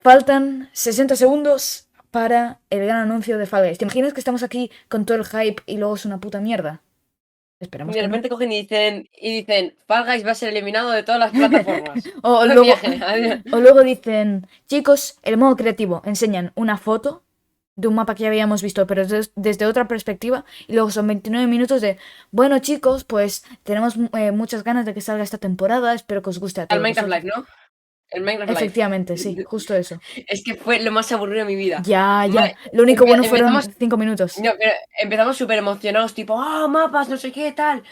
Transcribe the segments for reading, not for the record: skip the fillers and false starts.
Faltan 60 segundos para el gran anuncio de Fall Guys. ¿Te imaginas que estamos aquí con todo el hype y luego es una puta mierda? Esperamos Y de que no. repente cogen y dicen, Fall Guys va a ser eliminado de todas las plataformas. O Buen luego, viaje, adiós. o luego dicen, chicos, el modo creativo. Enseñan una foto de un mapa que ya habíamos visto, pero desde otra perspectiva. Y luego son 29 minutos de, bueno chicos, pues tenemos muchas ganas de que salga esta temporada. Espero que os guste a El todos Minecraft vosotros. Live, ¿no? El Minecraft Live. Efectivamente, sí, justo eso. Es que fue lo más aburrido de mi vida. Ya. Vale, Lo único bueno fueron empezamos, 5 minutos. no, pero empezamos súper emocionados, tipo, mapas, no sé qué, tal.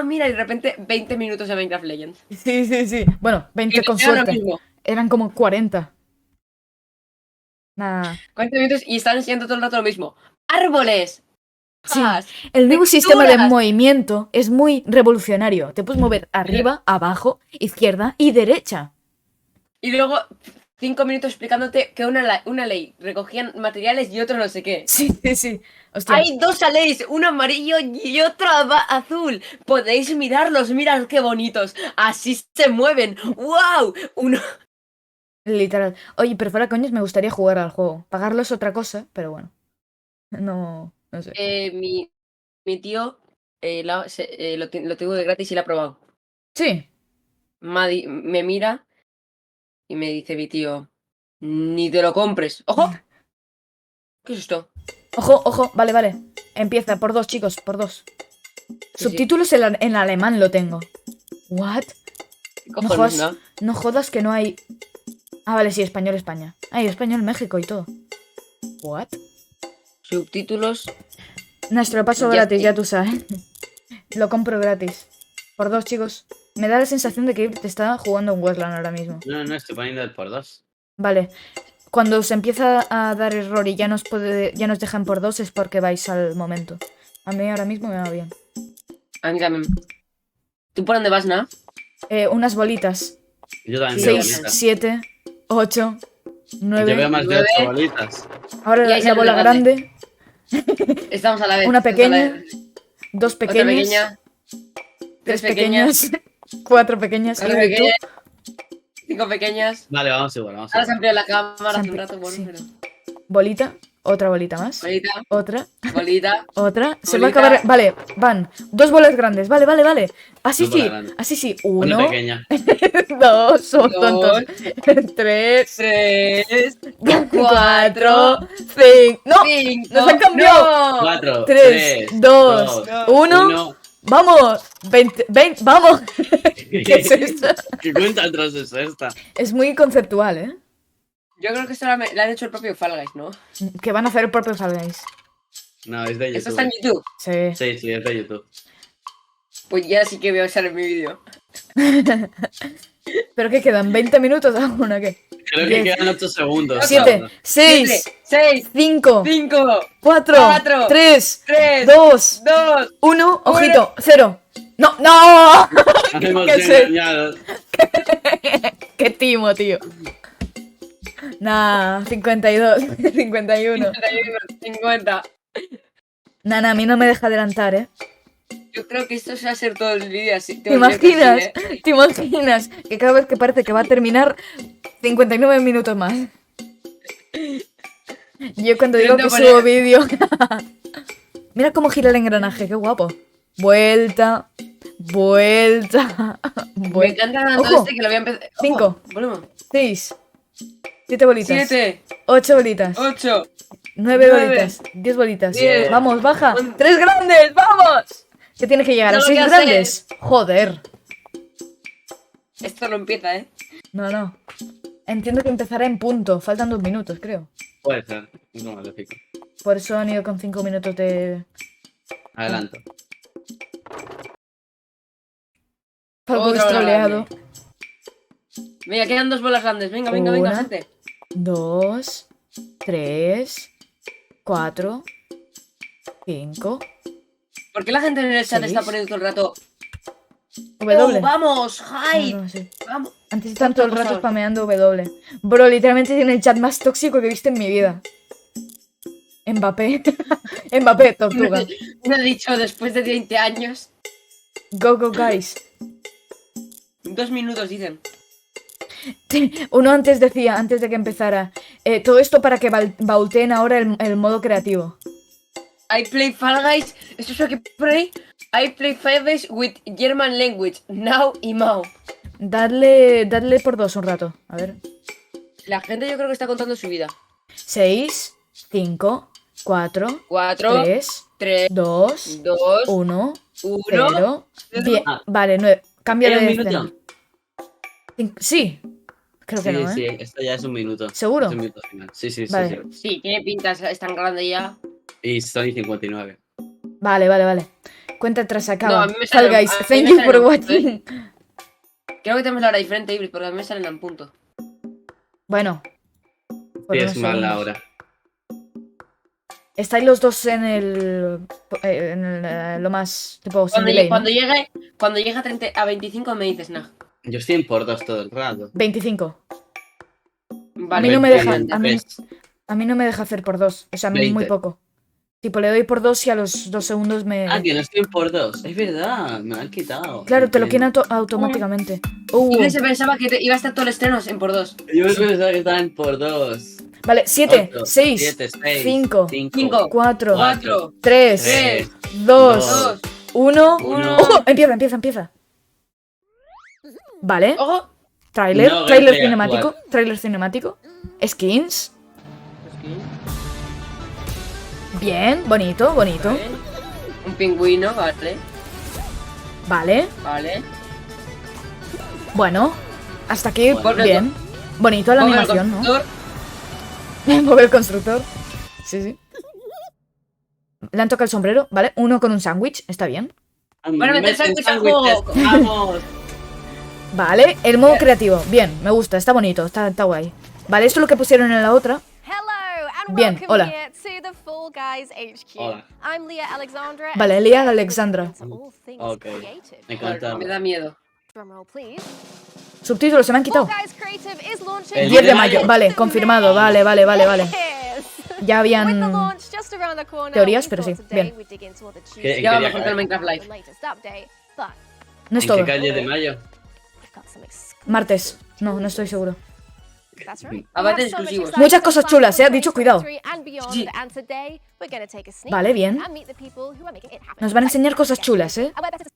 Mira, y de repente 20 minutos de Minecraft Legends. Sí. Bueno, 20 Y con era lo suerte. mismo. Eran como 40. Nada. 40 minutos y están enseñando todo el rato lo mismo. ¡Árboles! Sí, ¡Jas! el nuevo sistema de ¡Texturas! movimiento es muy revolucionario. Te puedes mover arriba, abajo, izquierda y derecha. Y luego 5 minutos explicándote que una ley recogían materiales y otro no sé qué. Sí. Hostia. Hay 2 leyes, uno amarillo y otro azul. Podéis mirarlos, mirad qué bonitos. Así se mueven. ¡Wow! Uno... Literal. Oye, pero fuera coños, me gustaría jugar al juego. Pagarlo es otra cosa, pero bueno. No sé. Mi tío lo tengo de gratis y lo ha probado. Sí. Me mira y me dice mi tío, ni te lo compres. ¡Ojo! ¿Qué es esto? Ojo, vale. Empieza, por 2, chicos, por 2. Sí. Subtítulos en alemán lo tengo. ¿What? ¿Qué cojones, no? No jodas que no hay... Ah, vale, sí, español España. Hay español México y todo. ¿What? Subtítulos. Nuestro paso gratis, ya tú sabes. Lo compro gratis. Por 2, chicos. Me da la sensación de que te está jugando un Westland ahora mismo. No, estoy poniendo el por 2. Vale. Cuando se empieza a dar error y ya nos dejan por 2 es porque vais al momento. A mí ahora mismo me va bien. A mí también. ¿Tú por dónde vas, no? Unas bolitas. Yo también veo 6, bolitas. 7, 8, 9. Yo veo más de 9. 8 bolitas. Ahora Y ahí la sale bola una grande. Estamos a la vez. Una estamos a la pequeña. vez. 2 Otra pequeñas. pequeña. 3 pequeñas. 4 pequeñas. 4 ¿Y tú? pequeñas. 5 pequeñas. Vale, vamos igual, vamos Ahora se igual. amplió la cámara hace un Se rato, bueno, sí. pero... Bolita. Otra bolita más. Bolita, Otra. bolita. Otra. Se va a Bolita. acabar. Vale, van. 2 bolas grandes. Vale. Así Dos bolas sí. grandes. Así sí. Una 1, pequeña. 2. Somos Dos. tontos. 3, 3, 4, 5. ¡No! 5. ¡Nos han cambiado! ¡No! 4, 3, 2, 1. ¡Vamos! 20, ¡vamos! ¿Qué es esto? ¿Qué cuenta atrás es esta? Es muy conceptual, ¿eh? Yo creo que esto la han hecho el propio Fall Guys, ¿no? Que van a hacer el propio Fall Guys. No, es de YouTube. Esto está en YouTube. Sí. Sí, es de YouTube. Pues ya sí que voy a usar en mi vídeo. ¿Pero qué quedan? ¿20 minutos aún o qué? Creo que 10, quedan 8 segundos. 7, 6, 6, 5, 5, 4, 4, 3, 3, 2, 2. 1. Ojito, 0. ¡No! ¡No! Nos hemos ¿Qué es eso? engañado. ¡Qué timo, tío! Nah, 52, 51. 50. Nah, a mí no me deja adelantar, ¿eh? Yo creo que esto se va a ser todo el vídeo así. ¿Te imaginas? ¿Te imaginas? Que cada vez que parece que va a terminar, 59 minutos más. Yo cuando digo que subo vídeo... Mira cómo gira el engranaje, qué guapo. Vuelta. Me encanta tanto Ojo, este que lo voy a empezar. 5, Volvemos. 6, 7 bolitas. 7, 8 bolitas. 8. 9 bolitas. 10 bolitas. 10. Vamos, baja. 3 grandes, vamos. ¿Qué tiene que llegar a Solo 6 queda grandes? Joder. Esto no empieza, ¿eh? No. Entiendo que empezará en punto. Faltan 2 minutos, creo. Puede ser. No me lo fijo. Por eso han ido con 5 minutos de... Adelanto. Algo Otra bola troleado. grande. Venga, quedan 2 bolas grandes. Venga, Una. gente. 2, 3, 4, 5. ¿Por qué la gente en el chat 6. está poniendo todo el rato? W. ¡Vamos! ¡Hype! No sé. ¡Vamos! Antes están todo el rato pasado? spameando W. Bro, literalmente tiene el chat más tóxico que he visto en mi vida. Mbappé. Mbappé, tortuga. Me he dicho después de 20 años. Go, guys. 2 minutos, dicen. Uno antes decía, antes de que empezara, todo esto para que baulteen ahora el modo creativo. I play Fall Guys. Esto es lo que pone. I play Fall Guys with German language. Now y Mao. Dadle por 2 un rato. A ver. La gente yo creo que está contando su vida. 6, 5, 4, 4, 3, 3, 2, 2, 1, 1. 0. Bien. Ah. Vale, 9. Cambia ¿Era de un escena. minuto? Sí. Creo que Sí, no, ¿eh? sí, esto ya es un minuto. ¿Seguro? Es un minuto final. Sí, sí, sí, Vale. sí. Sí, tiene pinta, es tan grande ya. Y Sony 59. Vale. Cuenta atrás No, acaba. a mí me Fall sale- Guys, a mí thank me you sale for en punto, watching. Creo que tenemos la hora diferente, Ibris, porque a mí me salen en punto. Bueno. Por Sí, unos es mal segundos. ahora. Estáis los dos en lo más tipo sin delay, ¿no? Cuando llegue a, 30, a 25 me dices, nah. Yo estoy en por 2 todo el rato. 25. Vale, A mí no me deja, 23. a mí no me deja hacer por 2. O sea, 20. muy poco. Tipo, le doy por 2 y a los 2 segundos me... Ah, que no estoy en por 2. Es verdad, me lo han quitado. Claro, te lo quitan Entiendo. automáticamente. Ibris se pensaba que iba a estar todo el estreno en por 2. Yo pensaba que estaban por 2. Vale, 7, 6, 7, 6, 5, 5, 4, 4, 3, 3, 2, 2, 1. 1. ¡Ojo! Empieza. Vale. Ojo. Trailer, No, trailer voy a cinemático, jugar. trailer cinemático. Skins. Bien, bonito. Vale. Un pingüino, vale. Vale. Vale. Bueno, hasta aquí Bueno. bien. Bonito la Pongo el animación, ¿no? constructor. Mover el constructor. Sí. Le han tocado el sombrero, ¿vale? Uno con un sándwich, está bien. Bueno, Meten meter sándwich al sándwiches, juego. ¡Vamos! Vale, el modo creativo. Bien, me gusta, está bonito, está guay. Vale, esto es lo que pusieron en la otra. Hello and Bien, welcome hola. here to the Fall Guys HQ. Hola. I'm Leah Alexandra. Vale, and Leah today we're Alexandra. into all things Ok. creative. Me encanta. Me da miedo. Drumroll, please. Subtítulos se me han Fall quitado. Guys Creative is launching El 10 de de mayo, mayo. vale, confirmado, vale. Yes. Ya With the habían... launch just around the corner, teorías, we pero thought sí, today bien. we'd dig into all the Que- juicy Ya va quería mejor que el Minecraft the Live. latest update, but No es ¿En qué todo. calle de mayo? we've got some exclusives. Martes, no estoy seguro. That's right. Avances We have so much exclusivos. exciting Muchas cosas stuff chulas, for ha dicho cuidado. 2023 and beyond, Sí. and today we're gonna take a sneak Vale, bien. peek and meet the people who are making it happen. Nos van a enseñar cosas chulas, ¿eh? And we're better to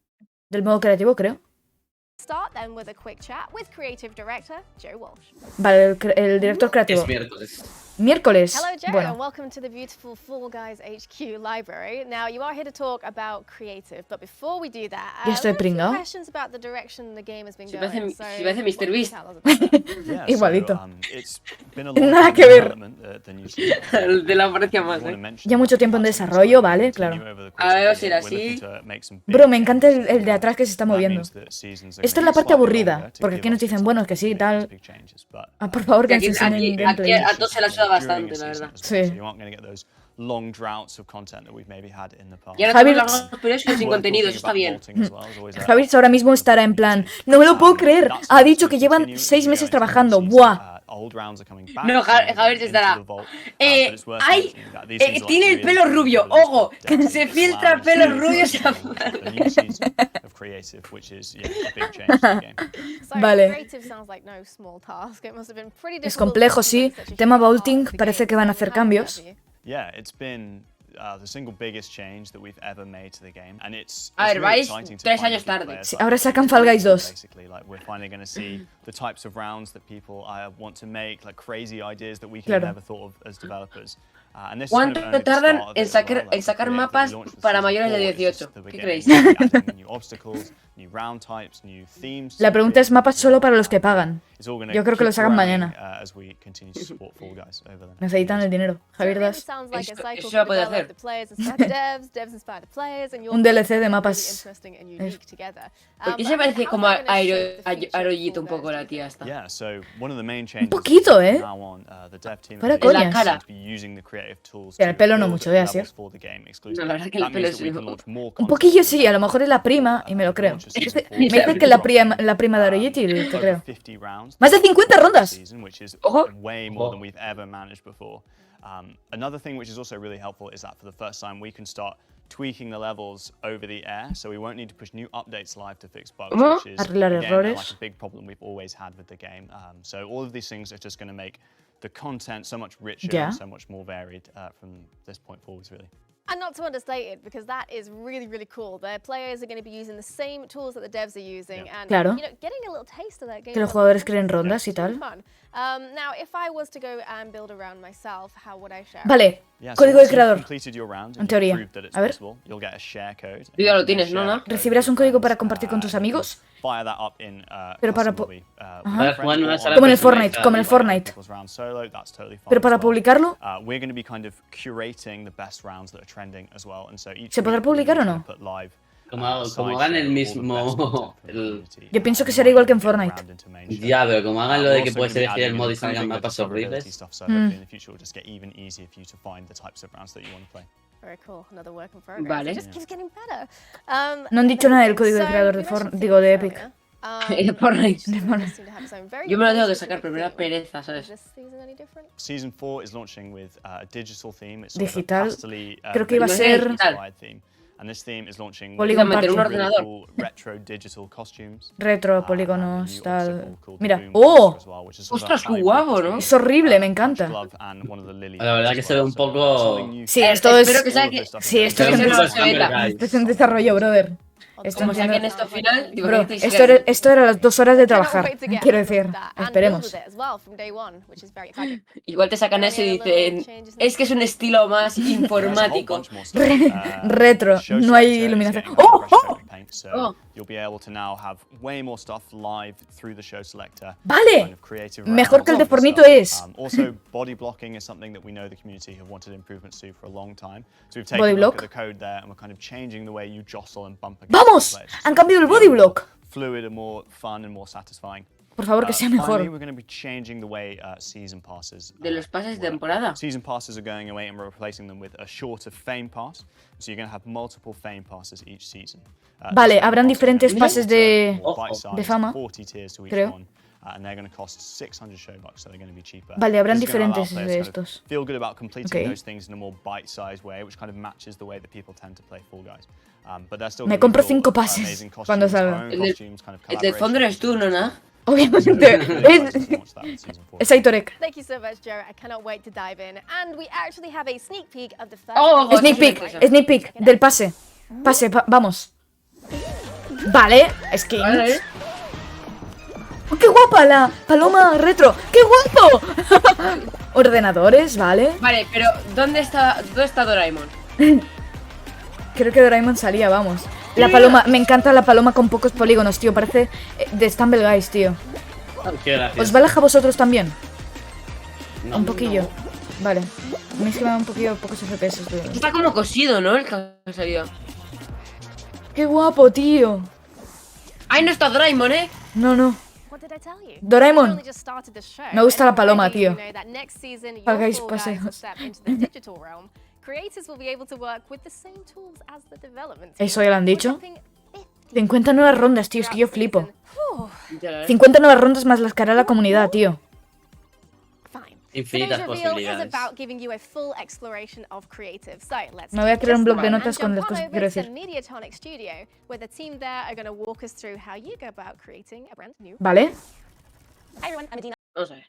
Del modo creativo, creo. start then with a quick chat with creative director Joe Walsh. Vale, el director creativo. Es miércoles. Miércoles. Hello, Joe, and Bueno, welcome to the beautiful Fall Guys HQ library. Now, you are here to talk about creative, but before we do that, Ya estoy what are some pringao. questions about the direction the game has been Si going. parece- So, si parece Mr. what can you Beast. tell us about it? Yeah, Igualito. it's been a Nada long que ver. development than usual. El de la apariencia más, Wanna ¿eh? mention Ya mucho tiempo en desarrollo, vale, continue claro. over the A course ver, of the será year. We're looking así. to make some big Bro, me encanta changes el to de atrás que se está that moviendo. means that seasons are Esta es gonna la be parte slightly aburrida, longer to porque give aquí nos us dicen, time bueno, to que sí, make tal. those big changes, but, Ah, por favor, que Aquí- nos enseñen aquí- gameplay. aquí- a todos se la suda during bastante, a la season Sí. verdad. as well, so you aren't going to get those long droughts of content that we've maybe had in the past. Y ahora Javi- tenemos los periodos sin Worth contenido, talking eso está about bien. vaulting as well is always a- Javi ahora mismo estará en plan, no me lo puedo creer. That's Ha going dicho to que llevan continue 6 as we meses go into the trabajando. season. Buah. Old rounds are coming back, No, some of them Javier into estará. the vault, but it's worth Ay, mentioning that these things are like tiene el really pelo rubio, released ojo, with que depth se and filtra allowing pelos us to rubios start a new season of creative, which is a big change to the game. So, Vale. creative sounds like no small task. It must have been pretty Es difficult complejo, to sí. implement such a Tema huge part vaulting, of the parece game. que van a So, hacer how did that cambios. for you? Yeah, it's been the single biggest change that we've ever made to the game, and it's A ver, really vais exciting to 3 finally años give tarde. players Sí, like ahora us sacan Fall Guys 2. basically, like we're finally going to see the types of rounds that people want to make, like crazy ideas that we could have Claro. never thought of as developers. And this is kind ¿Cuánto of only the tardan start of en it as well, sacar, like en the sacar creative that we mapas launched with para season mayores de 4 is 18? just the ¿Qué beginning. creéis? We're adding new obstacles, new round types, new themes to La the pregunta es creative mapas as solo well. para los que pagan. It's all gonna Yo creo que lo keep sacan growing, mañana. as we continue to support Fall Guys over the next Necesitan years. el dinero. So it Javier really Das. sounds like a Eso- cycle eso for va a poder develop, hacer. the players inspire the devs, devs inspire the players, and you're Un doing DLC de something mapas. really interesting and unique together. ¿Por qué But se parece how's como that a gonna shape the future of Arollito un Fall poco Guys, la do you tía think? esta? Yeah, so one of the main changes poquito, is ¿eh? from now on, the dev team Fuera is going coñas. to La cara. be using the creative tools Sí, el to pelo no build mucho, voy a levels decir. for the game No, exclusively. la verdad que el That pelo means es that we can un- launch more Un content poquillo for sí, a lo mejor es la prima y me lo creo. launch of season Me four. dicen que la prima de Aroyiti, te Over creo. 50 rounds Más de 50 rondas. season, which is Ojo. way more than we've ever managed before. Another thing which is also really helpful is that for the first time we can start tweaking the levels over the air, so we won't need to push new updates live to fix bugs, ¿Cómo? which is Arreglar again, errores. like a big problem we've always had with the game. So all of these things are just going to make the content so much richer Yeah. and so much more varied from this point forwards, really. And not to understate it, because that is really, really cool. The players are going to be using the same tools that the devs are using, and Claro. you know, getting a little taste of that game. Que los jugadores creen rondas y tal. Fun. Now, if I was to go and build around myself, how would I share? Vale, Yeah, so código de once you've creador. completed your round En and teoría. you've proved that it's A ver. possible, you'll get a share code. Tú ya lo and you can tienes, ¿no, share no? that code Recibirás un with código friends, para compartir con tus and you can amigos. Fire that up in, Pero para custom pu- lobby, Ajá. with friends Como en una or sala Como en el personalizada. Fortnite, como en el Fortnite. people's round solo, that's totally fine Pero as para well. publicarlo, We're going to be kind of curating the best rounds that are trending as well, and so each ¿se podrá week we're publicar o gonna no? put live, Como slideshow hagan el all the mismo- best content from the el- community, Yo pienso que and será we're igual que en gonna get Fortnite. round into main show. Ya, pero como hagan lo de We're que also puedes gonna be elegir el adding modo y and improving salgan the mapas discoverability horribles. stuff, so hopefully in the future it'll just get even easier for you to find the types of rounds that you want to play. Very cool. Another work in progress. Vale. It just keeps getting better. No han dicho nada del amazing. código de So, creador de you mentioned digo, de Think Epic. earlier. El Fortnite. Interesting to have its own very Yo me lo tengo que specific sacar, pero me da theme. pereza, Is ¿sabes? this season any different? Season 4 is launching with a digital theme. It's sort of a Digital. pastely, Creo que iba a No es ser digital. theme. And this theme is launching Polygon with Party. un really ordenador. cool retro digital costumes. retro, and a polígonos, new tal. obstacle called the Mira, Boom ¡oh! Monster as well, which is sort of a Ostras, qué hybrid guapo, between, ¿no? Es horrible, me Punch encanta. Glove and one of the lily La verdad as que se ve well. un So, poco- something new Sí, for esto all es- Espero que of sea this que- stuff is Sí, going esto Se es ve en, un no poco se veta. Summer Guys. esto es en desarrollo, brother. Como sea que en esto final, digo, Bro, que esto era las 2 horas de Cannot trabajar. wait to get Quiero on top decir, of that and build esperemos. with it as well from day one, which is very exciting. igual te sacan eso y dicen, es que es un estilo más There's a whole informático. bunch more stuff. Retro, the show no hay selector is iluminación. getting ¡Oh! refreshed ¡Oh! over paint, so Oh. you'll be able to now have way more stuff live through the show selector. Vale. Kind of creative Mejor que el de rounds and Fornito stuff. es. Also, body blocking is something that we know the community have wanted improvements to for a long time. So we've taken Body a look block. at the code there and we're kind of changing the way you jostle and bump against ¡Vamos! the players. Han cambiado el So body it's block. Fluid and more fun and more satisfying. Por favor, que sea Finally, mejor. we're going to be changing the way season passes. De los pases de work. temporada. Season passes are going away and we're replacing them with a shorter fame pass. So you're going to have multiple fame passes each season. Vale, This fame habrán pass is diferentes gonna be pases de- more Ojo. bite-sized, de fama, 40 tiers to each creo. one. And they're going to cost 600 Showbucks, so they're going to be cheaper. Vale, habrán This is gonna allow diferentes players de to kind of estos. Feel good about completing Okay. those things in a more bite-sized way, which kind of matches the way that people tend to play Fall Guys. But they're still Me gonna be compro cool, 5 pases amazing cuando costumes, salga. own El del- costumes, kind of El del fondo eres tú, ¿no? collaboration. ¿no? Obviamente. Es Aitorek. Thank you so much, Jared. I cannot wait to dive in. And we actually have a sneak peek of the first. Oh, episode. Sneak peek, sneak peek del pase. Pase, vamos. Vale, es que. Vale. ¡Oh, ¡qué guapa la paloma retro! ¡Qué guapo! Ordenadores, vale. Vale, pero ¿dónde está Doraemon? Creo que Doraemon salía, vamos. La paloma, me encanta la paloma con pocos polígonos, tío. Parece de Stumble Guys, tío. Qué gracioso. ¿Os baja a vosotros también? No, Un poquillo. Vale. A mí es que me da un poquillo pocos FPS. tío. Está como cosido, ¿no? El que ha salido. ¡Qué guapo, tío! ¡Ay, no está Doraemon, eh! No, no. What did I tell you? Doraemon. We only just started the show, Me gusta la and paloma, already tío. you know that next season, your Hagáis Fall Guys will paseos. step into the digital realm. Creators will be able to work with the same tools as the development team. ¿Eso ya lo han dicho? We're dropping 50 nuevas rondas, tío. Es que yo flipo. Whew, 50 nuevas rondas más las que hará la comunidad, tío. fine. Infinitas Today's reveal is posibilidades. about giving you a full exploration of creative. So let's Me voy a keep crear un this blog de going notas and con jump las on cosas que over quiero to decir. Mediatonic Studio, where the team there are going to walk us through how you go about creating a brand new. ¿Vale? Hi everyone, I'm Adina. Vamos a ver.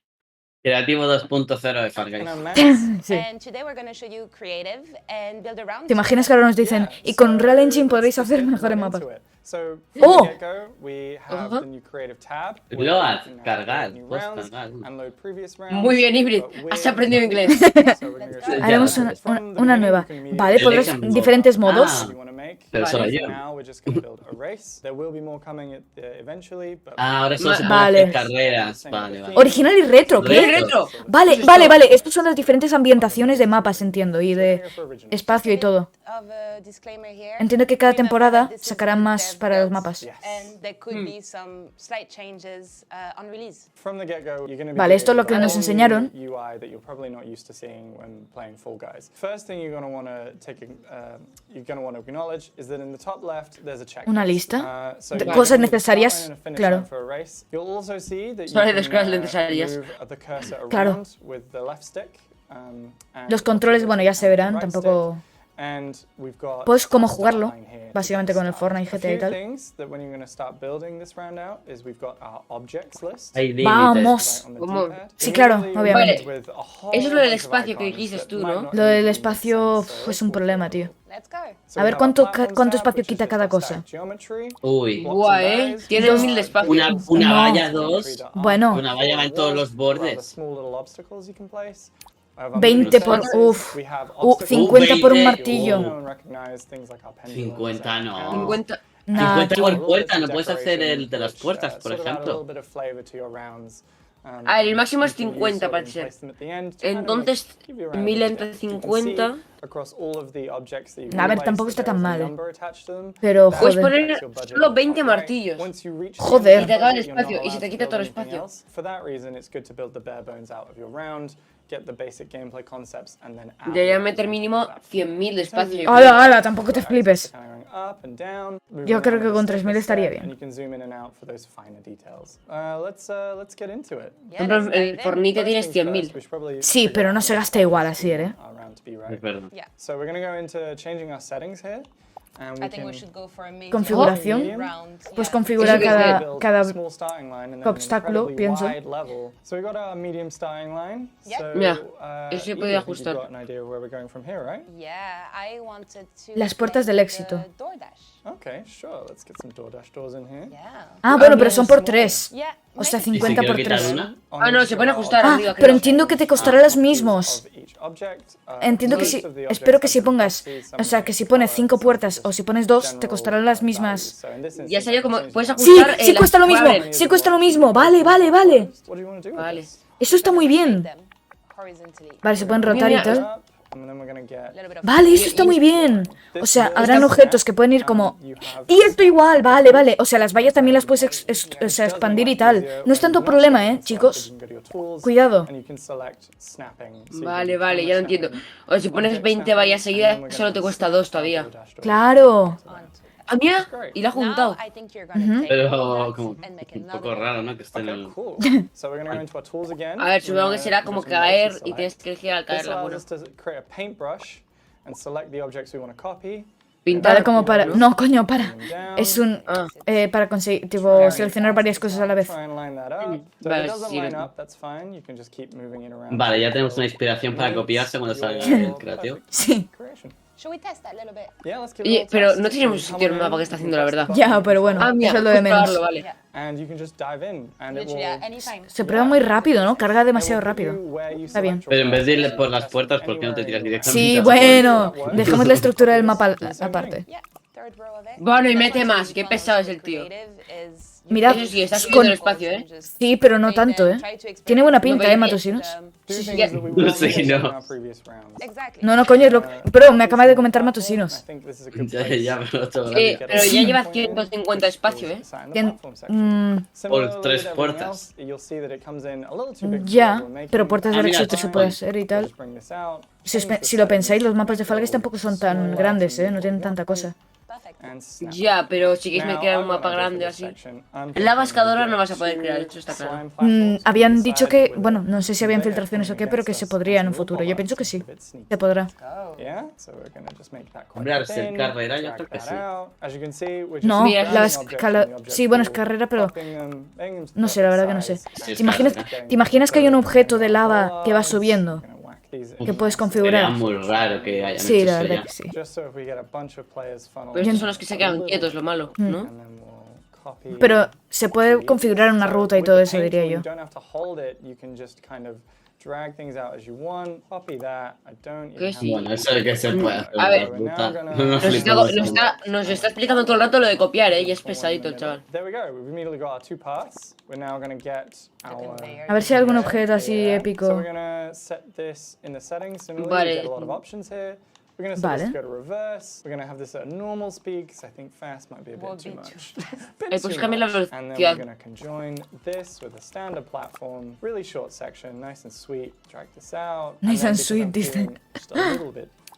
Creativo 2.0 de Fall Guys. And I'm Max. Sí. And today we're going to show you creative and build around. ¿Te imaginas que ahora nos dicen, y con Real Engine podréis hacer mejores mapas? So Oh! from the get-go, we have Uh-huh. the new creative tab. Lo where haz, you can cargar, create new puedes rounds cargar. and load previous rounds, Muy bien, Hybrid. but Has with- aprendido inglés. So we're gonna go straight Haremos to una, it. From the una beginning, nueva. you can immediately Vale, podrás Selección. diferentes modos. Ah. you wanna make. Pero solo Vale. yo. Now we're just gonna build a race. There will be more coming eventually, but Ah, ahora solo se pueden Vale. hacer carreras. Vale, vale. Original y retro, ¿Qué ¿qué? retro? Vale, vale, vale. Estos son las diferentes ambientaciones de mapas, entiendo, y de here for original. espacio y todo. Of a disclaimer here. Entiendo que cada Remember temporada that this is sacarán the más dev para los builds, mapas. Yes. And there could be some slight changes on release. From the get-go, you're gonna be Vale, esto es lo que creating nos a whole enseñaron. new UI that you're probably not used to seeing when playing Fall Guys. First thing you're gonna want to acknowledge is that in the top left there's a checklist. Una lista So de you cosas can start necesarias, line and a finish claro. line for a race. You'll also see that you Solo hay can, dos cosas necesarias. move the cursor Claro. around with the left stick. And Los controles, bueno, ya se verán, right tampoco... stick. And we've got Pues cómo our jugarlo, start line here to básicamente get con el Fortnite, started. GTA y A few tal. things that when you're going to start building this round out is we've got our objects list. Hay límites. Vamos. On the ¿Cómo? D-pad. Sí, claro, Immediately obviamente. with a whole Eso es lo del bunch of espacio que icons dijiste that tú, might ¿no? not Lo del even make espacio sense, so es un problema, tío. Let's go. So A we ver have our cuánto platforms espacio which is quita just cada our cosa. stack geometry. Uy. Blocks Buah, and dies. tiene Dos. 1000 de espacio. Una No. valla, dos. Bueno. Una valla va en todos los bordes. 20 por... Uf. 50 por un 20. martillo. 50 no. 50. Nah, 50 tío. por puerta, no puedes hacer el de las puertas, por ejemplo. A ver, el máximo es 50 para ser. Entonces, 1000 entre 50. A ver, tampoco está tan mal, Pero, Puedes joder. poner solo 20 martillos. Joder. Y te acaba el espacio, y se te quita todo el espacio. Debería meter mínimo 100.000 de espacio. ¡Hala, hala! Tampoco te flipes. Yo creo que con 3000 estaría bien. Por ejemplo, el Fortnite tienes 100.000. Sí, pero no se gasta igual así, ¿eh? Es verdad. So we're going to go into changing our settings here. And we I think we can should go for a medium Configuración. round. Pues Yeah. configurar Eso que cada small starting line and then an obstáculo, incredibly pienso. wide level. So we got our medium starting line. Yeah. So, Mira, eso se puede Edith, ajustar. you've got an idea of where we're going from here, right? Yeah, I wanted to Las puertas play del with éxito. the DoorDash. Okay, sure. Let's get some DoorDash doors in here. Yeah. Ah, bueno, pero son por 3. Yeah. O sea, make it- 50 ¿Y si por quiero quitar 3. una? Ah, no, se pueden ajustar Ah, arriba, pero creo. entiendo que te costará los mismos. Entiendo que si... Espero que si pongas... O sea, que si pones 5 puertas o si pones 2, te costarán las mismas. Ya sabía cómo. Puedes Sí, ajustar. sí las cuesta lo mismo. claves. Sí cuesta lo mismo. Vale, vale, vale. Vale. Eso está muy bien. them horizontally. Vale, se pueden rotar y Mira, tal. A little bit of Vale, eso está muy bien. O sea, habrán objetos que pueden ir como... Y esto igual, vale, vale. O sea, las vallas también las puedes o sea, expandir y tal. No es tanto problema, chicos. Cuidado. Vale, vale, ya lo entiendo. O si pones 20 vallas seguidas, solo te cuesta 2 todavía. Claro. Ah, mira, y la ha Now, juntado. I think you're gonna take Pero all that como and make un another poco raro, ¿no? Que esté en el... So we're going to go into our tools again. A ver, supongo que será como caer y tienes que elegir al caer This la allows buena. us to create a paintbrush and select the objects we want to copy. Pintar. Vale, como para... No, coño, para. Down. Es un... Ah. Para conseguir... Tipo, seleccionar varias cosas a la vez. Try and line that up. So if Vale, it doesn't sí, line lo- up, that's fine. You can just keep moving it around. Vale, ya tenemos una inspiración para copiarse cuando salga el creativo. Sí. Creation. Should we test that a little bit? Yeah, let's give it a Oye, little pero test. no tenemos You sitio come en el mapa in, que está you haciendo, la press verdad. the Ya, button, pero bueno, Ah, mira, eso es lo de justo menos. darlo, vale. Yeah. and you can just dive in, and it will, Literally at any time. Se prueba muy rápido, ¿no? Carga demasiado it will rápido. give you where you Está bien. select your Pero en vez de first ir por las test puertas, ¿por qué no te anywhere tiras in your directamente? Sí, a la bueno. puerta? Dejemos la estructura del mapa aparte. Yeah, third row of it. Bueno, y That's mete what's más, really qué fun pesado with es el tío. creative is Mirad, Eso sí, está con- subiendo el espacio, ¿eh? Sí, pero no tanto, ¿eh? Tiene buena pinta, pero- Matosinos. Two Sí, things ya- that we No won't sé, use in no. our previous rounds. Exactly. No, no, coño, es lo... Pero me acaba de comentar Matosinos. I think this is a good Ya, place ya, pero todo Pero ya lleva 150 espacio, ¿eh? Bien, Por 3 puertas. Ya, pero puertas Ah, del mira, éxito se sí. puede hacer y tal. Si lo pensáis, los mapas de Fall Guys tampoco son tan grandes, ¿eh? No tienen tanta cosa. Perfect. Ya, pero si quieres me crear un mapa grande así. En la vascadora no vas a poder crear, esto está claro. Habían dicho que, bueno, no sé si habían filtraciones o qué, pero que se podría en un futuro. Yo pienso que sí, se podrá. Hombre, al ser carrera, yo creo que sí. No, Mira, sí, bueno, es carrera, pero no sé, la verdad que no sé. Sí, es ¿Te imaginas que hay un objeto de lava que va subiendo? Que puedes configurar. Sería muy raro que hayan Sí, hecho la eso verdad ya. que sí. Pero estos son los que se quedan quietos, lo malo, ¿no? Pero se puede configurar una ruta y todo eso, diría yo. Que sí. Bueno, eso es que se puede hacer. A ver, puta. No nos Nos está, flipemos. nos está explicando todo el rato lo de copiar, ¿eh? Y es pesadito el chaval. A ver si hay algún objeto así épico. Vale. Vale. Pues cambia la And then we're velocidad. going to conjoin this with a standard platform, really short section, nice and sweet. Drag this out. Nice then and because sweet, I'm dicen. feeling just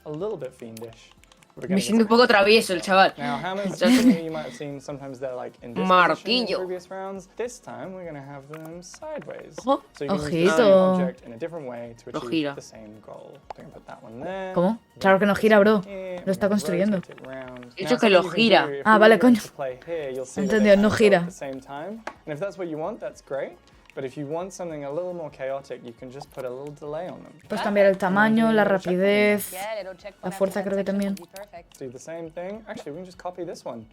a little bit fiendish. We're Me gonna siento un get poco travieso el chaval. Now, hammers, you might have seen sometimes they're like in this position in Martillo. previous rounds. This time we're going to have them sideways. Ojo. So you can use the same Ojito. object in a different way to No achieve gira. the same goal. So you can put that one there. ¿Cómo? Claro que no gira, bro. Here, Lo está we're gonna construyendo. rotate it round. He dicho Now, que lo something you can gira. do, if Ah, we vale, were coño. to play here, you'll see that Entendido, they no kind of go gira. at the same time. And if that's what you want, that's great. But if you want something a little more chaotic, you can just put a little delay on them. Puedes cambiar el tamaño, la rapidez. Yeah, little checkpoint La fuerza after creo que that section también. would be perfect. Do the same thing. Actually, we can just copy this one.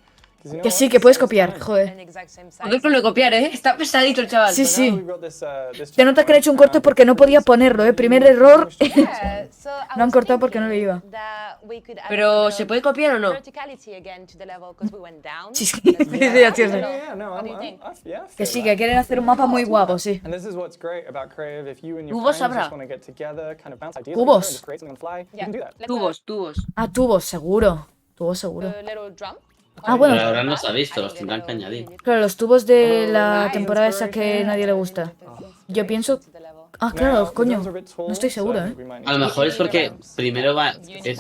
'Cause you know Que what? sí, que puedes Saves copiar, time. joder. An exact same size. Joder con lo de copiar, Está pesadito el chaval. Sí, So now sí. we've got this Te nota que han hecho un corte checkpoint. porque no podía ponerlo, Primer error. Yeah, so I Lo han was cortado porque no le thinking iba. that we could add a Pero, little ¿se puede copiar o no? verticality again to the level 'cause we went down. Sí, sí. Let's do Sí, that. sí, así es. Yeah, no, What do you think? yeah, Que feel sí, that. que quieren hacer un mapa muy guapo, sí. And this is what's great about creative. If you and your Cubos friends habrá. just want to get together, kind of bounce ideas, Cubos. just create something on the fly, you Yeah. can do that. Like Tubos. Ah, tubos, seguro. Tubos, seguro. a little drum. Ah, bueno. Pero ahora no se ha visto, los tendrán que añadir. Claro, los tubos de la temporada esa que nadie le gusta. Yo pienso... Ah, claro, coño. No estoy seguro, A lo mejor es porque primero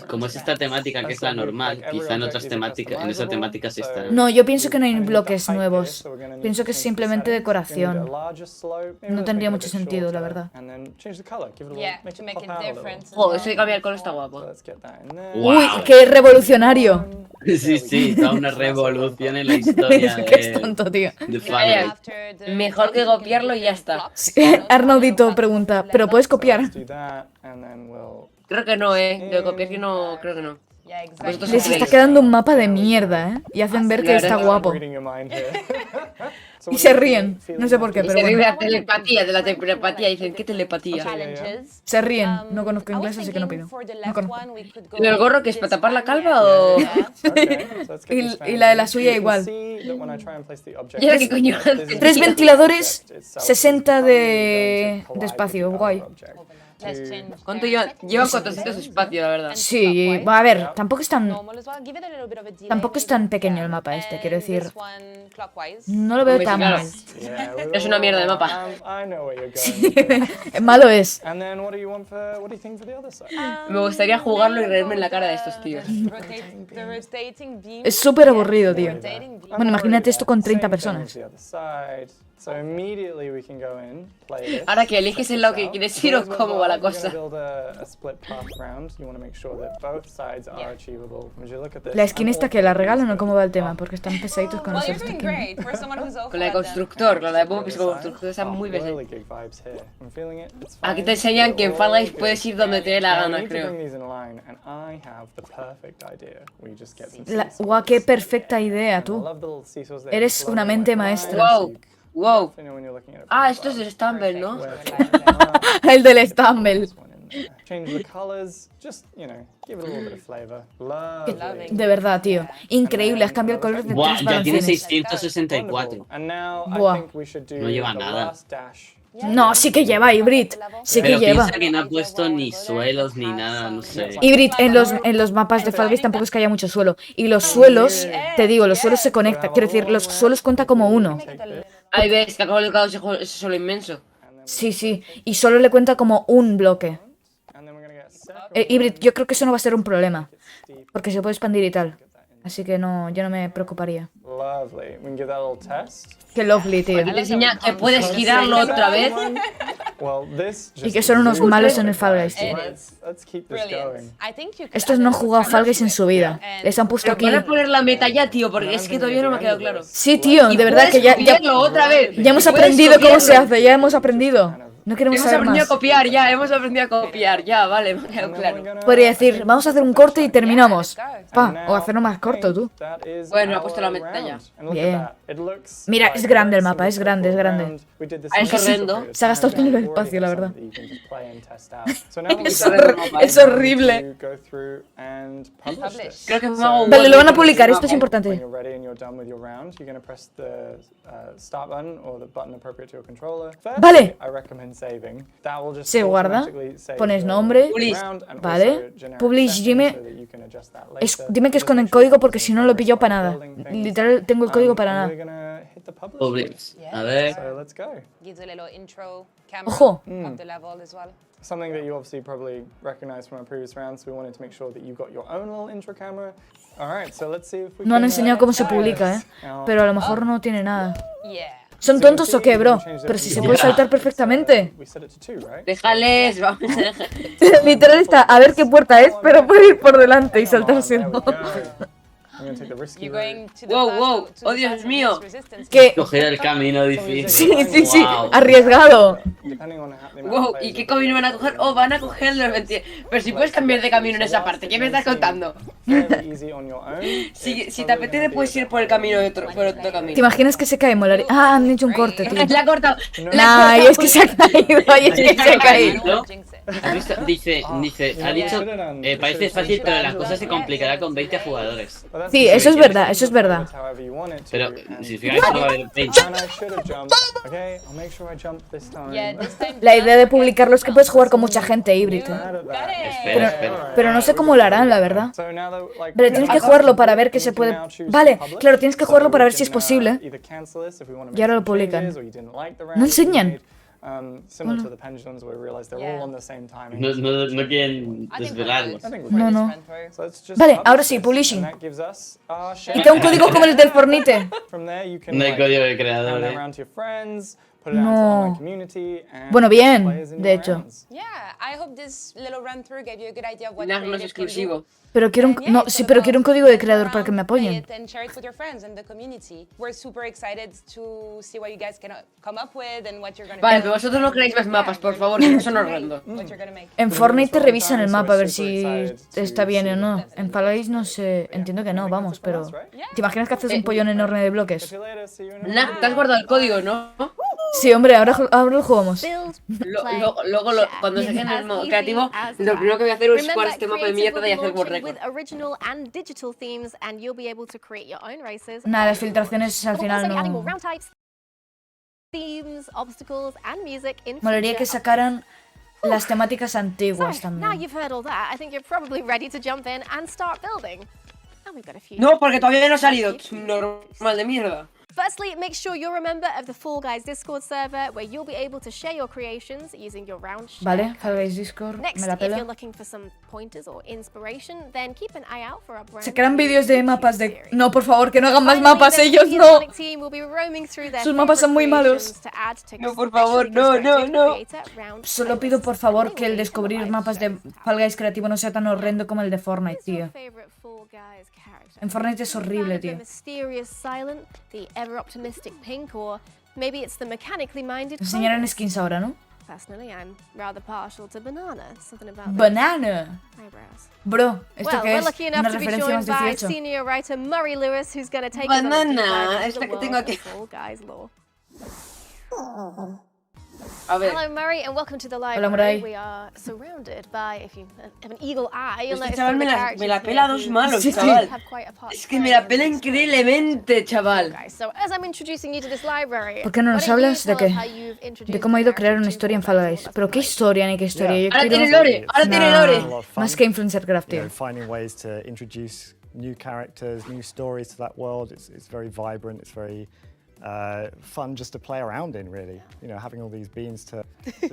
como es esta temática que es la normal, quizá en otras temáticas, en esa temática sí estará. No, yo pienso que no hay bloques nuevos. Pienso que es simplemente decoración. No tendría mucho sentido, la verdad. Yeah, to make it different. Joder, eso de cambiar el color está guapo. Wow. ¡Uy, qué revolucionario! Sí, toda una revolución en la historia Es que es tonto, tío. de Fire. After the Mejor que copiarlo y ya está. Arnaudito pregunta, ¿pero puedes copiar? Creo que no, de copiar que no, creo que no. Yeah, exactly. Vosotros Les sabéis. está quedando un mapa de mierda, Y hacen ver que está guapo. Y se ríen. No sé por qué, Y pero se ríe de bueno. la telepatía, Dicen, ¿qué telepatía? Challenges. Se ríen. Um, No conozco I was inglés, así que no thinking pido. for the No left conozco. one, we could go ¿Y el gorro que es this para tapar la one calva here. o...? Yeah. Y la de la suya igual. ¿Y ahora qué coño hace? 3 ventiladores, 60 de espacio, guay. Let's change ¿Cuánto there. llevan 400 espacio, la verdad? Sí, a ver, tampoco es tan, Normal as well. Give it a little bit of a delay, tampoco es maybe. tan pequeño el mapa este, quiero And decir. this one clockwise. No lo veo Hombre, tan claro. mal. Es una mierda de mapa. Malo es. Me gustaría jugarlo y reírme en la cara de estos tíos. The rotating beam. Es súper aburrido, tío. Rotating beam. Bueno, imagínate esto con 30 personas. Ahora que eliges el lado que quieres ir o cómo va la cosa. La esquinista que la regalan o cómo va el tema, porque están pesaditos con Well, los you're doing great for someone who's Con la de constructor, la de Bob es como constructor, está muy pesada. Aquí te enseñan que en Fall Guys puedes ir donde te dé la gana, creo. Guau, qué perfecta idea, tú. Eres una mente maestra. Wow. Ah, esto es de Stumble, ¿no? El del Stumble. De verdad, tío. Increíble, has cambiado el color de Buah, 3 ya tiene balancines. 664. Buah. No lleva nada. No, sí que lleva, Hybrid. Sí que Pero lleva. piensa que no ha puesto ni suelos ni nada, no sé. Hybrid, en los mapas de Fall Guys tampoco es que haya mucho suelo. Y los suelos, te digo, los suelos se conectan. Quiero decir, los suelos cuenta como uno. Ahí ves que acabo de colocar ese suelo inmenso. Sí, sí. Y solo le cuenta como un bloque. Hybrid, yo creo que eso no va a ser un problema. Porque se puede expandir y tal. Así que no, yo no me preocuparía. Qué lovely, tío. Te enseña que puedes girarlo otra vez. Y que son unos malos en el Fall Guys, tío. Brilliant. I think you could Estos add no a han jugado little Fall Guys en su vida. Les han puesto aquí... Van a poner la meta ya, tío, porque es que todavía no me ha quedado claro. Sí, tío, de verdad que ya otra vez. ya hemos Puedes aprendido cómo se copiarlo. hace, ya hemos aprendido. No queremos Hemos saber aprendido a más. copiar ya, vale, me ha quedado claro. Podría decir, vamos a hacer un corte y terminamos. Pa, o hacerlo más corto, tú. Bueno, ha puesto la meta ya. Bien. Mira, es grande el mapa, es grande, es grande. Es horrendo. Se ha gastado todo el espacio, la verdad. Es horrible. Creo que me hago un Vale, lo van a publicar, esto es importante. Vale. Se guarda. Pones nombre. Vale. Publish, dime. Dime que es con el código porque si no lo pillo para nada. Literal, tengo el código para nada. with the publish Publix. link. A ver. So let's go. Gives a little intro camera Ojo. of the level as well. Something that you obviously probably recognized from our previous rounds, we wanted to make sure that you got your own little intro camera. All right, so let's see if we No han can, enseñado cómo se try publica, this. Now, Pero a lo mejor no tiene nada. Yeah. ¿Son tontos o qué, bro? Pero si se puede saltar perfectamente. we set it to 2, right? Déjales, vamos a dejar. Literal está a ver qué puerta es, pero puede ir por delante y saltarse. There we go. I'm gonna take the risky You're route. going to the Wow, path wow. of- to Oh, the Dios path of mío. least resistance. ¿Qué? Coger el camino difícil. Sí, sí, Wow. arriesgado. Depending on the amount of Wow, players ¿y qué you've got, camino van a coger? Oh, van a coger los 20. Pero si puedes cambiar de camino en esa parte, ¿qué me estás contando? fairly easy on your own. Si It's te probably apetece, gonna be puedes a ir bit por el harder camino de than otro, por otro camino. ¿Te imaginas que se cae? Molaría. Ah, han hecho un corte, tío. La ha cortado. Nah, y es que se ha caído, y es que se ha caído. ¿No? Jinx it. ¿Has visto? Dice, ha dicho, parece fácil, pero la cosa se complicará con 20 jugadores. But that's Sí, the eso es thing. verdad, eso es verdad. However you want it to, Pero and- si fijáis, solo va a haber 20. And I should have jumped. Okay, I'll make sure I jump this time. Yeah, this time. La idea de publicarlo es que puedes jugar con mucha gente híbrido. Bad at that. Espera, espera. Pero no sé cómo lo harán, la verdad. So now that, like, Pero tienes que jugarlo para ver que se puede... Vale, claro, tienes que jugarlo para ver si es posible. Y ahora lo publican. No enseñan. Similar to the pendulums, we realize they're all on the same timing. No quieren I think we're desvelarlo. good. I think No, we're no. Run through. So let's just Vale, publish ahora sí, this, publishing. and that gives us our Y share. te da un código como el del Fornite. From there you can No hay like, código de hand creador, that around to your friends, put it out to No. online community, and Bueno, bien, play as in de your hecho. rounds. Yeah, I hope this little run through gave you a good idea of what No es creative can exclusivo. do. Pero quiero un... And yeah, No, it's sí, all pero about quiero un código de play creador para que me around, play apoyen. it and share it with your friends and the community. We're super excited to see what you guys can come up with and what you're gonna Vale, do. pero vosotros no creáis más mapas, por favor, que son horrendo. What you're gonna make. En Fortnite te revisan el mapa a ver si está bien o no. En Fall Guys no sé, entiendo que no, vamos, pero... ¿Te imaginas que haces un pollón enorme de bloques? See you later, see you in a Nah, te has guardado el código, ¿no? Sí, hombre, ahora lo jugamos. Luego, cuando saquen el modo creativo, lo primero que voy a hacer es jugar este mapa de mierda y hacer World Record. original and digital themes, and you'll be able to create your own races. Nada, las filtraciones al We'll final also be adding more no... round types, themes, obstacles, and music in Molaría que future sacaran las temáticas antiguas updates. So, now también. you've heard all that, I think you're probably ready to jump in and start building. And we've got a few. No, porque todavía no ha salido. Normal de mierda. Firstly, make sure you're a member of the Fall Guys Discord server, where you'll be able to share your creations using your round share Vale, code. Fall Guys Discord, Next, me la if you're pela. looking for some pointers or inspiration, then keep an eye out for our brand Sacarán new vídeos de YouTube mapas de... series. No, por favor, que no hagan más Finally, mapas the ellos, Media no. Sonic team will be roaming through their Sus mapas son muy favorite malos. creations to add to No, por favor, especially no, constructed no. creator round Solo playlists. pido por favor que el Anyway, descubrir live mapas de show. Fall Guys creativo no sea tan horrendo como el de Fortnite, Who's your tío. favorite Fall Guys character? En Fortnite es horrible, The tío. mysterious Silent, the ever optimistic Pink, or maybe it's the mechanically minded Enseñarán Clovis. skins ahora, ¿no? Personally, I'm rather partial to Banana. Something about those ¡Banana! eyebrows. Bro, ¿esto Well, qué we're es? lucky enough Una to be referencia más joined by 18. senior writer Murray Lewis, who's going to take us on a deep Banana, dive into esta the que world tengo of aquí. Fall Guys lore. A ver. Hello, Murray, and welcome to the library. Hola, Murray. We are surrounded by, if you have an eagle eye, you'll Este notice chaval some of me the la characters pela here dos who malos, Sí, sí. chaval. have quite a part Es to que me play la in pela these stories. increíblemente, chaval. Guys, so as I'm introducing you to this library, ¿Por qué no nos why don't you hablas de tell us qué? how you've introduced De cómo ha ido a the crear una character historia en to Fall Fall Guys. Guys? Pero qué historia ni qué historia. Yo Ahora tiene quiero... lore, ahora tiene Nah. lore. Más que Influencer Craft, You tío. know, finding ways to introduce new characters, new stories to that world. It's very vibrant. It's very fun just to play around in, really. You know, having all these beans to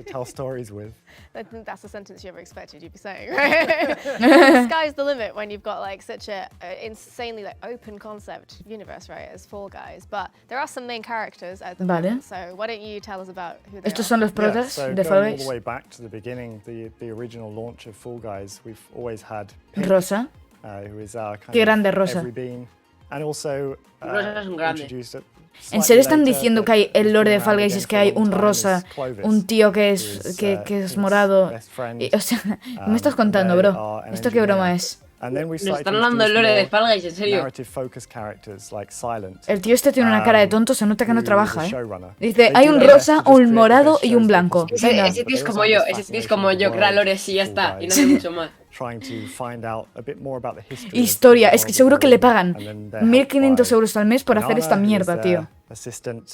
tell stories with. That's a sentence you ever expected you'd be saying, right? The sky's the limit when you've got like such a insanely like open concept universe, right, as Fall Guys. But there are some main characters at the Vale. moment, so why don't you tell us about who they Estos are? son los Yeah, protas so de Fall going all Guys. the way back to the beginning, the original launch of Fall Guys, we've always had Pink, Rosa. who is our kind Qué of grande, Rosa. every bean, and also Rosa es un grande. introduced it ¿En slightly serio están later, diciendo but que hay el lore de been Fall around Guys again es que for a hay long un time, rosa, is Clovis, un tío que who es is, que es Pink's morado? best friend. O sea, ¿qué me estás contando, they bro? are an ¿Esto qué broma engineer. es? And then we Nos started están to hablando del introduce lore de more Fall Guys, en serio. narrative focused characters like Silent. El tío este tiene una cara de tonto, se nota que no who is trabaja, a ¿eh? showrunner. Dice, They hay do un their best rosa, to just un create the morado best y shows un they blanco. possibly Venga. Ese tío But es they como also yo, have this ese tío es fascination como with the yo, crea world lores y ya of está, Fall y no Guys, hace mucho más. trying to find out a bit more about the history of Historia, the es que world seguro of que le Fall Guys. pagan And then they're helped 1.500 by euros al mes por hacer Banana, esta who is mierda, their tío. assistant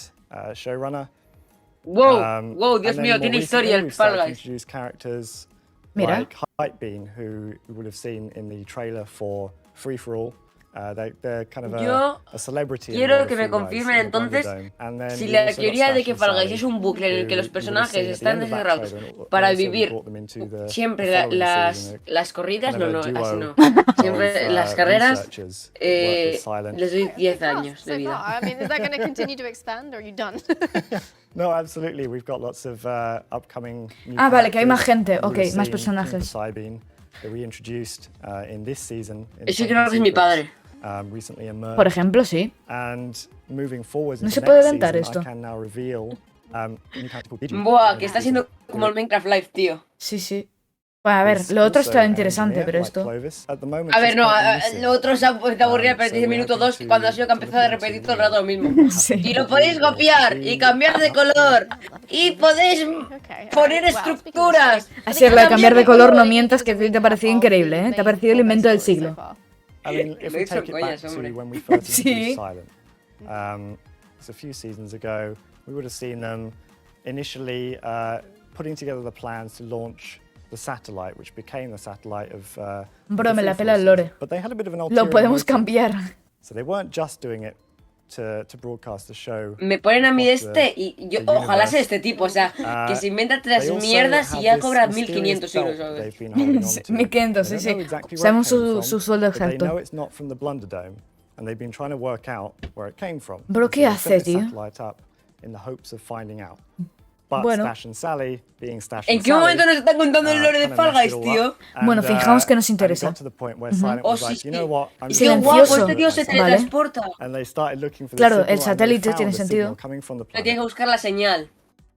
showrunner. Wow, wow, Dios And then mío, more tiene recently, historia el we Fall started to Guys. introduce characters Mira. like Hypebean, who you would have seen in the trailer for Free For All, They're kind of Yo a celebrity. in the quiero world que of me free rides confirmen in the entonces Blunderdome. And then si we've la also got teoría de Stash que and Fall Guys Sally, es un bucle en el que los who you would have personajes seen at the están end of that desgarrados trailer, and para also we vivir brought them into the siempre following season, las corridas, kind of no, a así duo no. of, Siempre las carreras researchers that work with Silent. les doy 10 So far, años de so vida. far. I mean, is that going to continue to expand, or are you done? No, absolutely. We've got lots of upcoming new Ah, vale, que hay más characters. gente. You would Ok, have más seen personajes. King Poseidon, that we introduced in this season. In Ese Sunken creo que es mi Secrets, padre. Recently emerged. Por ejemplo, sí. And moving forward No into se puede next adelantar season, esto. I can now reveal new character called Pidgey. Buah, que está siendo como el Minecraft Live, tío. Sí, sí. Bueno, a ver, lo otro está interesante, pero esto... A ver, no, lo otro se ha puesto aburrido a partir de minuto 2 cuando ha sido que ha empezado a repetir todo el rato lo mismo. Sí. Y lo podéis copiar y cambiar de color y podéis poner estructuras. Así es, la de cambiar de color no mientas, que te ha parecido increíble, ¿eh? Te ha parecido el invento del siglo. I mean, if Lo he we hecho take it back coñas, to hombre. when we first Sí. introduced Silent, it's a few seasons ago, we would have seen them initially putting together the plans to launch the satellite, which became the satellite of Bro, the me la Free pela el Forces. lore. But they had a bit of an Lo ulterior podemos motive. cambiar. So they weren't just doing it to broadcast the show. Me ponen a mí across the- y yo the ojalá sea universe. este tipo, o sea, que se inventa They tres also mierdas y have ya this cobra mysterious 1500 euros, belt ¿sabes? they've been holding on to. 1500, They sí, don't know sí. exactly where it Sabemos came su from, sueldo but they exacto. know it's not from the Blunderdome, and they've been trying to work out where it came from. Bro, And ¿qué so they hace, set this tío? satellite up in the hopes of finding out. But Bueno. Stash and Sally, being Stash ¿En and qué Sally, momento nos están contando el lore de kind of Fall messed Guys, it all tío? up, and, Bueno, fijaos que nos and it interesa. got to the point where Silent Oh, was sí, like, you know sí. what, I'm Y just qué gonna guapo, Silencioso. este tío se Vale. teletransporta. And they started looking for the Claro, signal, el and they satélite found tiene the sentido. signal coming from the Pero tiene que planet. buscar la señal.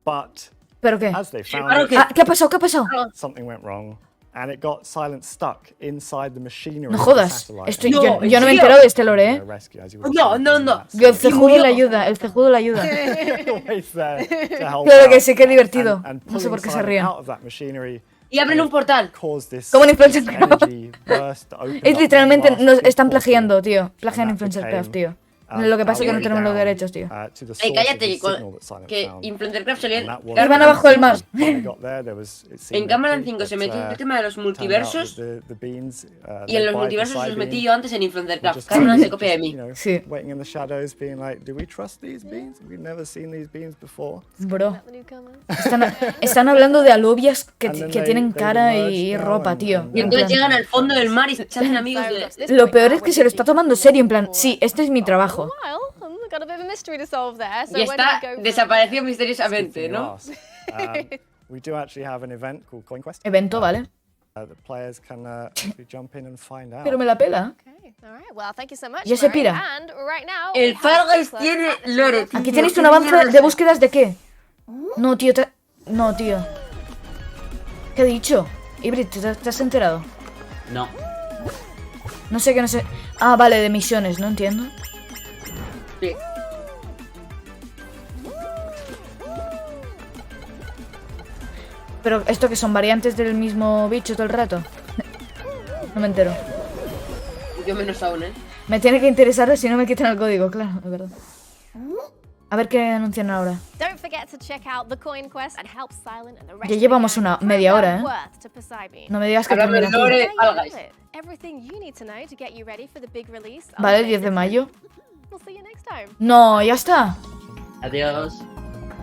But ¿Pero qué? as they found Claro it, que- Ah, ¿qué ha pasado? ¿Qué ha pasado? something went wrong, and it got Silent stuck inside the machinery No of the jodas. satellite. Estoy, No, yo ¿en no me he serio? enterado de este lore, ¿eh? Rescue, as you would No, have no, seen no. in that Yo, el scene. cejudo le ayuda, el cejudo le ayuda. Always there to help Claro que out. sí, qué divertido. And No sé por qué se pulling Silent ríen. out of that machinery Y abren un portal. caused this Como en Influencer Craft. energy burst that opened Es up literalmente, one nos last están big portal, plagiando, tío. Plagian and that Influencer became, Craft, tío. Lo que pasa es que no tenemos los derechos, tío. to the Ay, source of cállate, the que, signal that Silent que found. Influencercraft salió And en that was- Iban abajo del mar. When we got there, there was- it seemed En Cameron empty, 5 se but, metió el tema de los turned out that multiversos the beans, y en led los by multiversos los Poseidon, metí yo antes en were Influencercraft. just Cameron kind se of copia de just, mí. you know, Sí. waiting in the shadows, being like, do we trust these beans? We've never seen these beans before. Bro, The newcomers. están hablando de alubias que, And then que they- tienen they've cara emerged y now ropa, and- tío. and Y En entonces plan, llegan al fondo del mar y se hacen amigos de... lo peor es que se lo está tomando serio, en plan, sí, este es mi trabajo. Well, I've got a bit of a mystery to solve there. So Y where do está we go from desaparecido Good misteriosamente, thing you ¿no? asked. We do actually have an event called Coin Quest. Evento, ¿vale? The players can actually jump in and find out. Pero me la pela. Okay, all right. Well, thank you so much. Ya se Murray. pira. And right now, El we have Fall a Guys quick tiene look at the lore, studio. Aquí tenéis un avance de búsquedas de qué. No, tío, no, tío. ¿Qué he dicho? Ibrit, ¿te has enterado? No. No sé qué, no sé. Ah, vale, de misiones, no entiendo. Sí. Pero esto que son variantes del mismo bicho todo el rato. No me entero. Yo menos aún, ¿eh? Me tiene que interesar si no me quitan el código, claro, es verdad. A ver qué anuncian ahora. Don't forget to check out the Coin Quest and help Silent and the rest Ya of llevamos the gang una prove media hora, their ¿eh? worth to Poseidon. No me digas que Hablando termina del lore. aquí. There you Fall have Guys. it. Everything you need to know to get you ready for the big release. on Vale, May 10 de 10th. mayo. We'll see you next time. No, ya está. Adiós.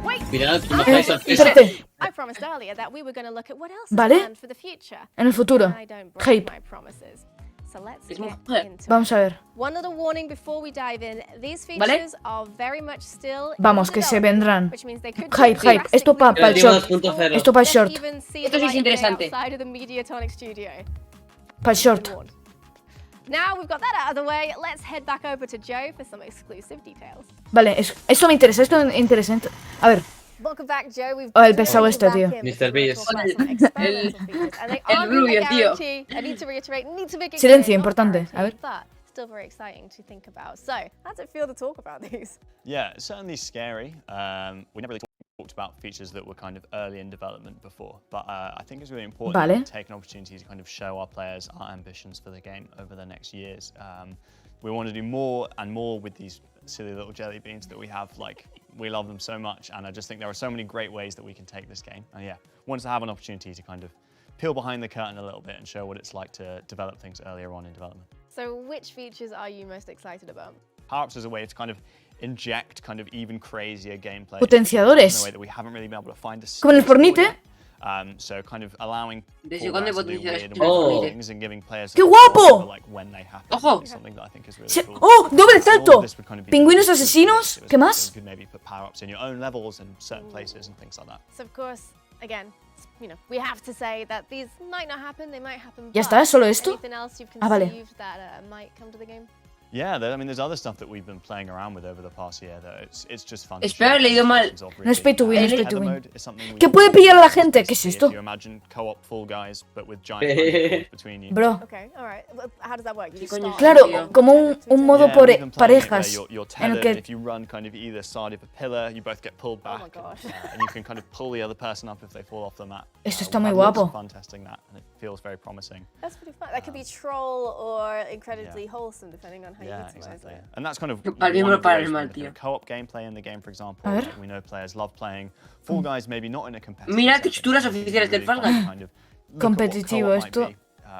Wait, Cuidado, que no hay sorpresa. Espérate. I promised earlier that we were going to look at what else is Vale. planned for the future. En el futuro. I don't break Hype. my promises. So let's Es get mujer. into it. Vamos a ver. One little warning before we dive in. These ¿Vale? features are very much still in Vamos, que se development, vendrán. which means they could Hype, be hype. Esto para el Creativo short. 2.0. Esto para el Let's short. even see Esto the sí es light of day interesante. outside of the Mediatonic studio. Para el short. Warned. Now we've got that out of the way, let's head back over to Joe for some exclusive details. Vale, esto me interesa, esto me interesa. A ver, Welcome back, Joe. We've Oh, el pesado joined este, you tío. back in Mr. Beast. to talk about some experimental features, and they el aren't rubio, a tío. guarantee. I need to reiterate, need to be Silencio, importante. A ver. but still very exciting to think about. So, how does it feel to talk about these? Yeah, it's certainly scary. We never really talked about features that were kind of early in development before, but I think it's really important that Vale. we take an opportunity to kind of show our players our ambitions for the game over the next years. We want to do more and more with these silly little jelly beans that we have. Like, we love them so much, and I just think there are so many great ways that we can take this game. And yeah, want to have an opportunity to kind of peel behind the curtain a little bit and show what it's like to develop things earlier on in development. So which features are you most excited about? Power-ups is a way to kind of inject kind of even crazier gameplay. Potenciadores. In a way that we haven't really been able to find a Como en el space for Fortnite. yet. So kind of allowing ¿Desde Fall cuándo Guys to do potenciadores weird and tiene el wonderful Fortnite? things and giving players ¡Qué a guapo! feel for, like when they happen. Ojo. Is something that I think is really Se- cool. ¡Oh! ¡Doble And all salto! of this would kind of be Pingüinos done asesinos. it was ¿Qué más? You could maybe put power-ups in your own levels and certain places and things like that. So of course, again, you know, we have to say that these might not happen, they might happen. ¿Ya but está? ¿Solo esto? Anything else you've Ah, vale. conceived that might come to the game? Yeah, I mean, there's other stuff that we've been playing around with over the past year that it's just fun. to Espera, show he leído mal. demonstrations of No es pay to win, really. no es pay to Tether win. mode is something we ¿Qué use puede pillar a la gente? ¿Qué es basically, esto? If you imagine co-op Fall Guys, but with giant money between you. Bro, Okay, all right. Well, how does that work? You just coño? start claro, tío. como un modo Yeah, por we've been playing it where parejas. You're En el tethered, que if you run kind of either side of a pillar, you both get pulled back. my gosh. And you can kind of pull the other person up if they fall off the mat. Esto está We've muy had lots of guapo. fun testing that, and it feels very promising. That's pretty fun. That could be troll or incredibly wholesome, depending on how you Yeah, utilize exactly. it. And that's kind of Al one mismo of the ways paranormal, we've been tío. co-op gameplay in the game, for example. A ver. Like, we know players love playing Fall Guys, maybe not in a competitive Mira setting, texturas but it's oficiales del really Fall fun to Guys. kind of look at what Competitivo, co-op might esto- be,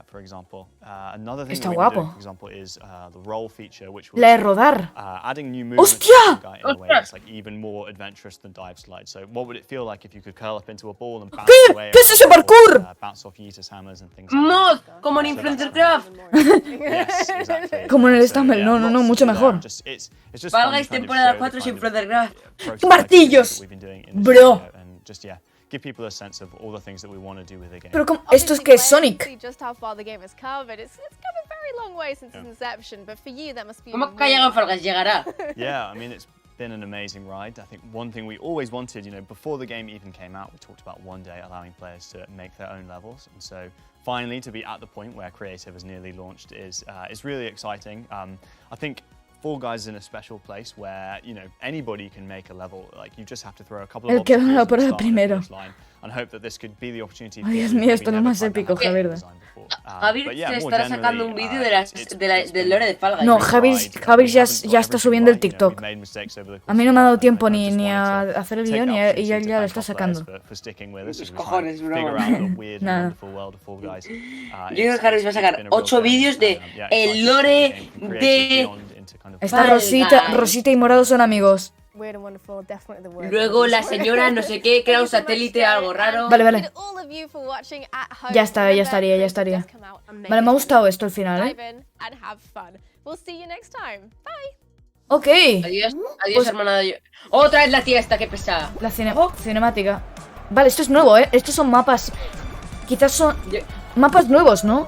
for example. Another thing Está that we've been doing, guapo. for example, is the roll feature, which was La de rodar. adding new movements ¡Hostia! to the guy in a way that's like even more adventurous than dive slide. So what would it feel like if you could curl up into a ball and bounce ¿Qué? away? ¿Qué es ese around the board, parkour? bounce off Yeetus hammers and things like Mod, that. como en So Influencer that's- Craft. Even more Yes, exactly. Como en el So, Stumble, no, no, no, lots mucho to do there. mejor. It's just Fall fun to Guys kind of temporada show 4 the sin kind of Influencer Craft. prototype ¡Martillos! that we've been doing in this Bro. video and just give people a sense of all the things that we want to do with the game. Pero como, ¿esto es Obviously, que es players can Sonic? see just how far the game has come, and it's come a very long way since its inception. But for you, that must be. ¿Cómo que ha llegado Fall Guys? Llegará. Yeah, I mean, it's been an amazing ride. I think one thing we always wanted, before the game even came out, we talked about one day allowing players to make their own levels. And so finally to be at the point where Creative has nearly launched is really exciting. I think Fall Guys is in a special place where, anybody can make a level. Like, you just have to throw a couple of El que obstacles va at por the el start and primero. finish line and hope that this could be the opportunity Ay, Dios for mío, esto es lo never más tried to épico, have Javier. design before. Javier But se yeah, more estará sacando un generally, vídeo de del lore de Fall Guys. No, It's a Javi, ride. Javi We ya, haven't got ya está everything subiendo el right, TikTok. we've made mistakes over the A mí course no of me ha the dado ride, tiempo and I ni, just ni a wanted to hacer el take guión the y opportunity ya to lo thank está our sacando. players for sticking with us as we cojones, try bro. to figure out the weird and Nada. wonderful world of Fall Guys. Yo creo que Harry va a sacar It's been a real 8 journey, vídeos de and, yeah, el excited to lore see the game from creative de... beyond into kind of- Está Fall Guys. Rosita y Morado son amigos. Weird and wonderful, definitely the word. Luego la señora no sé qué, crea un satélite, algo raro. Vale, vale. All of you for watching at home. Ya está, ya Remember, estaría, ya Creative estaría. does come out amazing. Vale, me ha gustado esto al final, ¿eh? Dive in and have fun. We'll see you next time. Bye. Ok. Adiós, adiós, Pues- hermana. Otra vez la tía esta, qué pesada. La cinemática. Vale, esto es nuevo, ¿eh? Estos son mapas. Quizás son Yo- mapas nuevos, ¿no?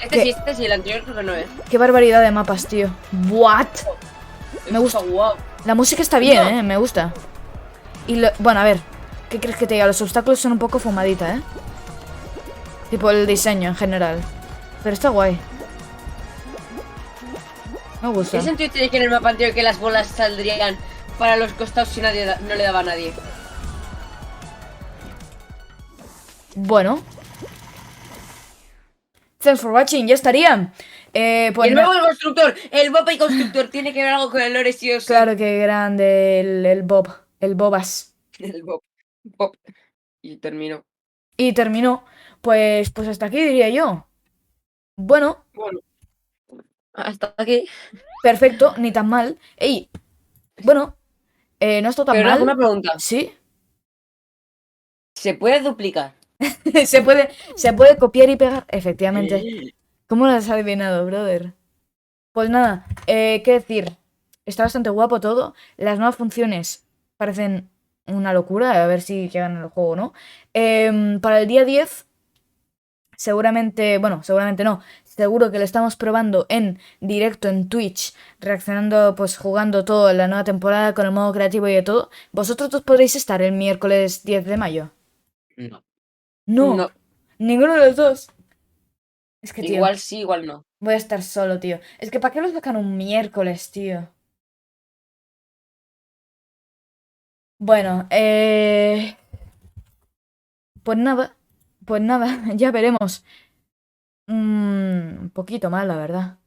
¿Qué? Este sí, el anterior creo que no es. Qué barbaridad de mapas, tío. What? Me gusta. Guau. La música está bien, ¿eh? Me gusta. Y bueno, a ver. ¿Qué crees que te diga? Los obstáculos son un poco fumadita, ¿eh? Tipo el diseño en general. Pero está guay. Me gusta. ¿Qué sentido tiene que en el mapa anterior que las bolas saldrían para los costados si nadie no le daba a nadie? Bueno. Thanks for watching, ya estaría. Y Pues el nuevo constructor, el Bob y constructor, tiene que ver algo con el lore sí o sí. claro que grande el Bob. El Bobas. El Bob. Bob. Y terminó. Y terminó. Pues hasta aquí diría yo. Bueno, Bueno. Hasta aquí. perfecto, ni tan mal. Ey, bueno, no está tan Pero mal. una pregunta. Sí, ¿Se puede duplicar? se puede copiar y pegar, efectivamente. ¿Cómo lo has adivinado, brother? Pues nada, qué decir. Está bastante guapo todo. Las nuevas funciones parecen una locura. A ver si llegan al juego o no. Para el día 10, seguramente, bueno, seguramente no. Seguro que lo estamos probando en directo en Twitch, reaccionando, pues jugando todo en la nueva temporada con el modo creativo y de todo. ¿Vosotros dos podréis estar el miércoles 10 de mayo? No. No, No. ninguno de los dos. Es que, tío, Igual sí, igual no. voy a estar solo, tío. Es que ¿para qué lo sacan un miércoles, tío? Bueno, pues nada, ya veremos. Un poquito mal, la verdad.